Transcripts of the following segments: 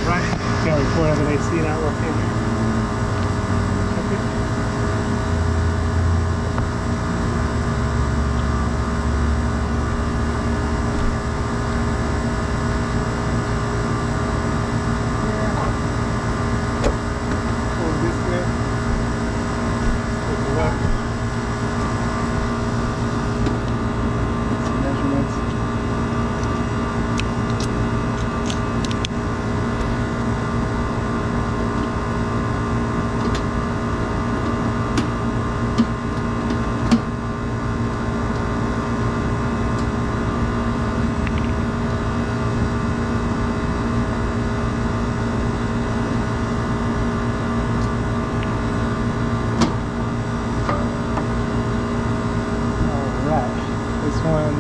Right. Can't report of an AC not working. Okay.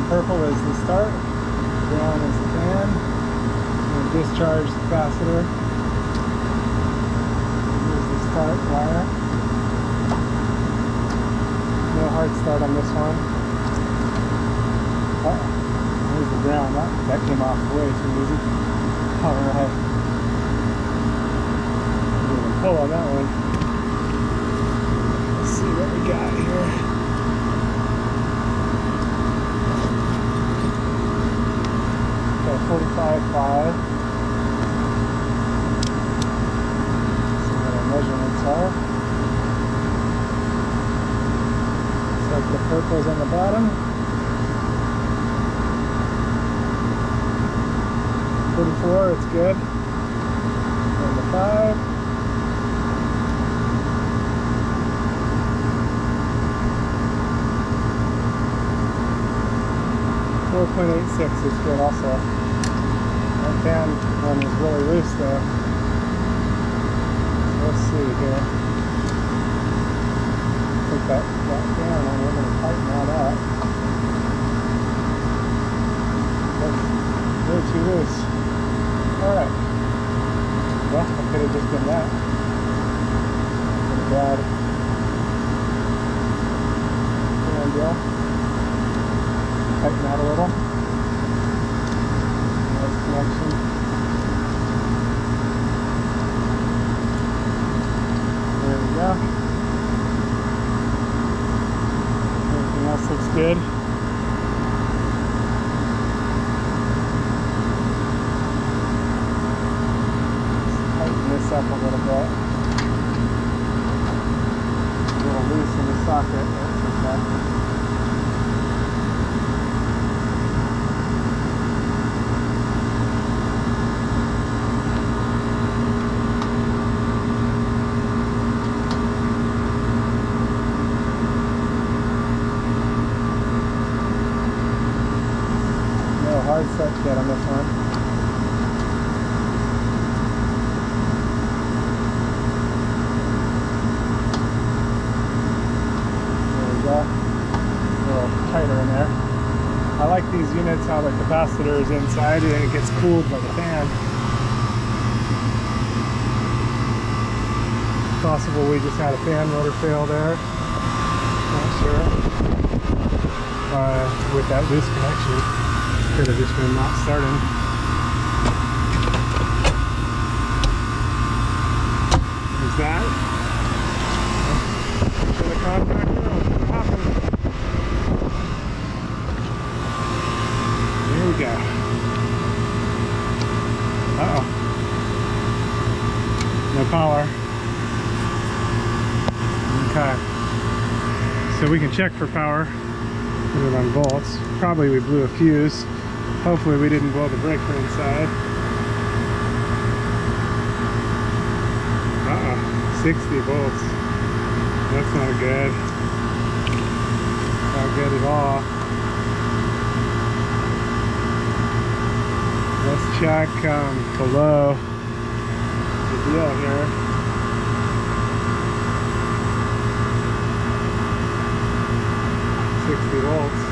Purple is the start, brown is the fan, and discharge the capacitor. Here's the start wire. No hard start on this one. There's the ground. That came off way too easy. Alright. Pull on that one. Let's see what we got here. 45.5. See what our measurements are. Looks like the purple's on the bottom. 44, it's good. And the 5. .86 is good also. That fan one is really loose though. So let's see here. Put that fan on, we're going to tighten that up. That's way too loose. Alright. Well, I could have just done that. Pretty bad. Fan deal. Tighten that a little. Nice connection. There we go. Everything else looks good. Let's tighten this up a little bit. A little loose in the socket. That's okay. Hard set kit on this one. There we go. A little tighter in there. I like these units how the capacitor is inside and it gets cooled by the fan. Possible we just had a fan motor fail there. Not sure. With that loose connection. Could have just been not starting. Is that? For the contactor, what's happening? Here we go. Uh-oh. No power. Okay. So we can check for power. Put it on volts. Probably we blew a fuse. Hopefully we didn't blow the breaker inside. 60 volts. That's not good. Not good at all. Let's check below the deal here. Volts.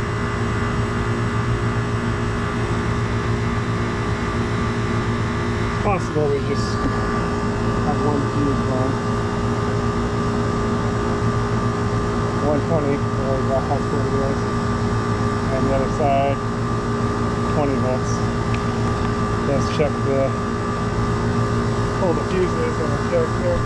It's possible we just have one fuse going. 120, or the high school is. And the other side, 20 volts. Let's check the pull the fuses and the choke here.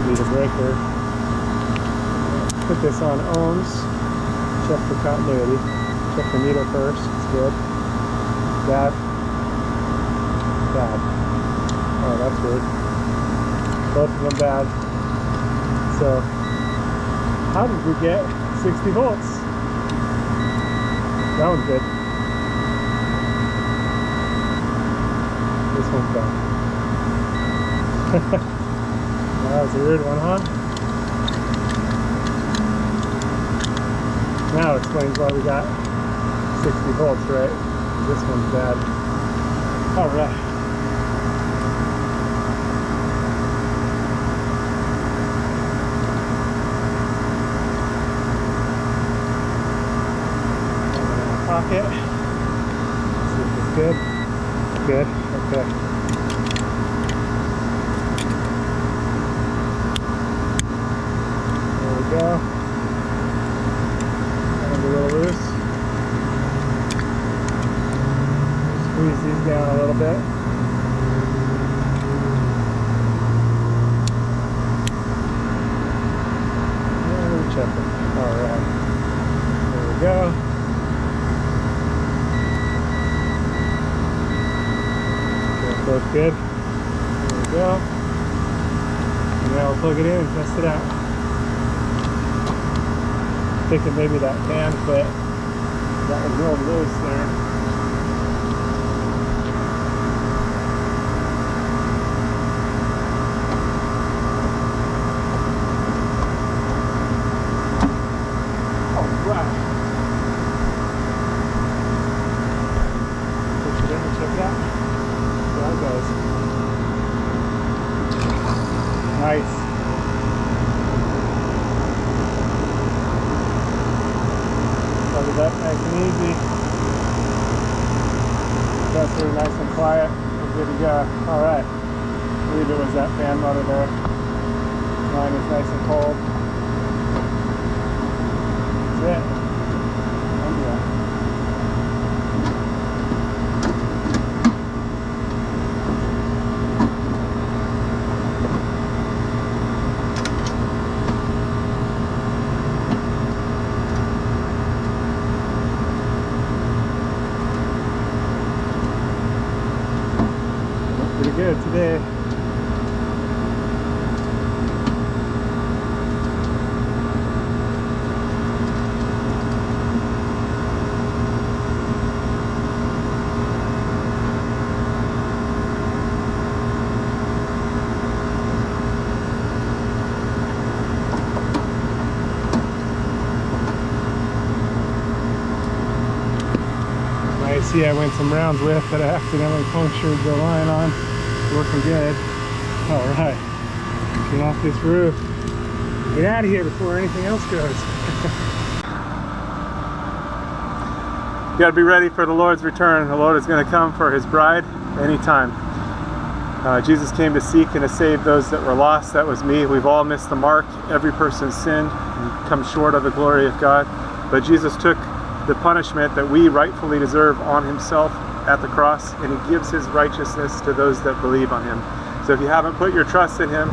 The breaker. Put this on ohms. Check for continuity. Check the meter first. It's good. Bad. Bad. Oh, that's weird. Both of them bad. So, how did we get 60 volts? That one's good. This one's bad. That was a weird one, huh? Now it explains why we got 60 volts, right? This one's bad. Alright. Pocket. Let's see if it's good. Good. Okay. Go. And a little loose. Squeeze these down a little bit. And we'll check it. Alright. There we go. Okay, both good. There we go. And now we'll plug it in and test it out. Thinking maybe that fan clip that was real loose there. Alright. Push it in and check it out. See how it goes. Nice. Up nice and easy. That's really nice and quiet. We're good to go. Alright. I believe it was that fan motor there. Mine is nice and cold. That's it. Pretty good today. I see I went some rounds with that I accidentally punctured the line on. Working good. Alright. Get off this roof. Get out of here before anything else goes. You gotta be ready for the Lord's return. The Lord is going to come for his bride anytime. Jesus came to seek and to save those that were lost. That was me. We've all missed the mark. Every person sinned and come short of the glory of God. But Jesus took the punishment that we rightfully deserve on himself at the cross, and he gives his righteousness to those that believe on him. So if you haven't put your trust in him,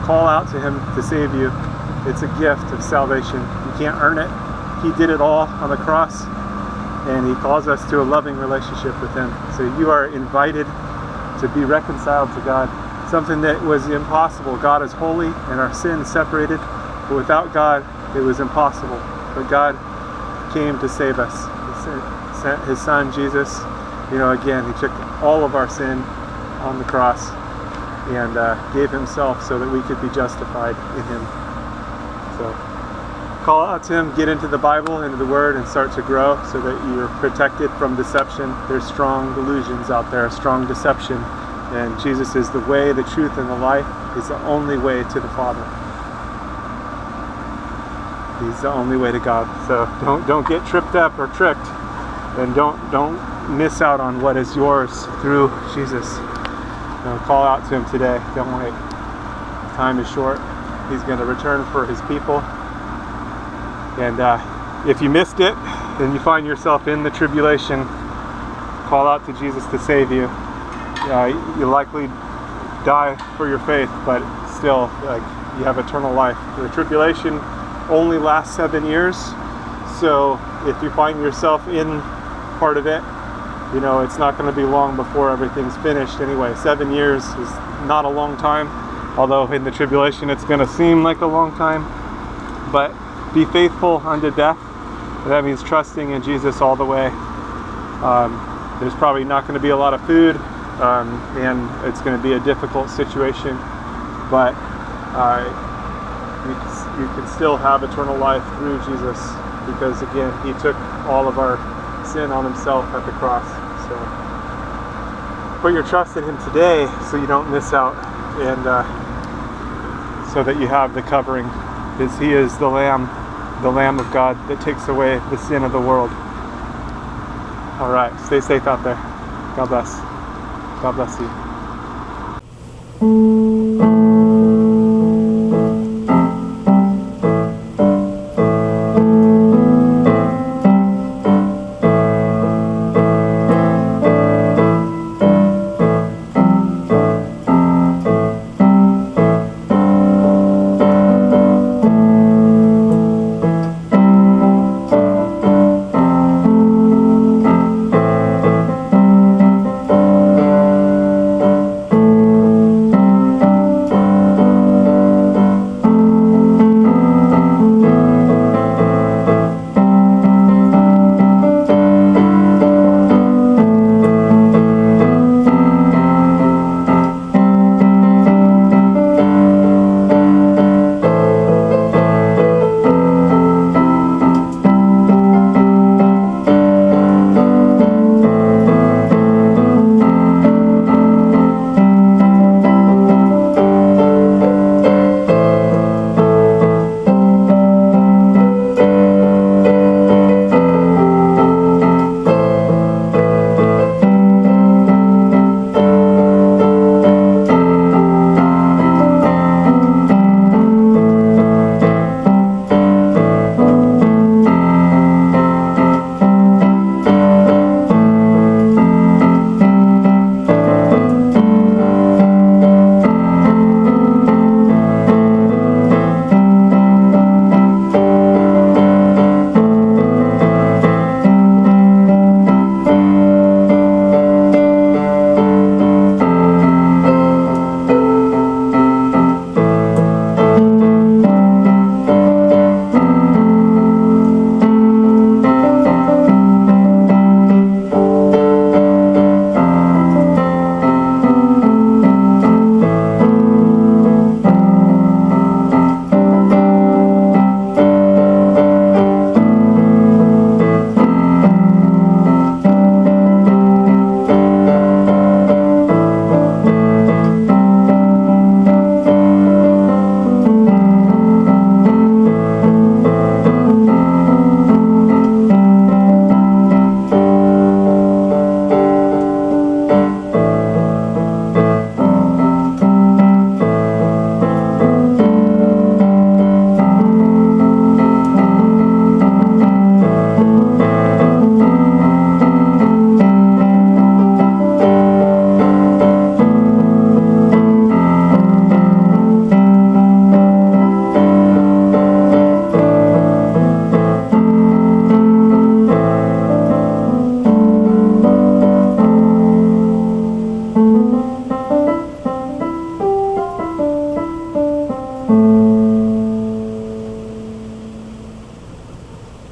call out to him to save you. It's a gift of salvation. You can't earn it. He did it all on the cross, and he calls us to a loving relationship with him. So you are invited to be reconciled to God, something that was impossible. God is holy and our sin is separated, but without God it was impossible. But God came to save us. He sent his son Jesus. You know, again, he took all of our sin on the cross and gave himself so that we could be justified in him. So call out to him, get into the Bible, into the Word, and start to grow so that you're protected from deception. There's strong delusions out there, strong deception, and Jesus is the way, the truth, and the life. He's the only way to the Father. He's the only way to God. So don't get tripped up or tricked, and don't miss out on what is yours through Jesus. Call out to him today. Don't wait. Time is short. He's going to return for his people. And if you missed it, and you find yourself in the tribulation, call out to Jesus to save you. You likely die for your faith, but still, you have eternal life. The tribulation only lasts 7 years, so if you find yourself in part of it, it's not going to be long before everything's finished anyway. 7 years is not a long time, although in the tribulation it's going to seem like a long time. But be faithful unto death. That means trusting in Jesus all the way. There's probably not going to be a lot of food, and it's going to be a difficult situation, but you can still have eternal life through Jesus, because again, he took all of our sin on himself at the cross. So put your trust in him today so you don't miss out, and so that you have the covering, because he is the Lamb of God that takes away the sin of the world. All right, stay safe out there. God bless. God bless you.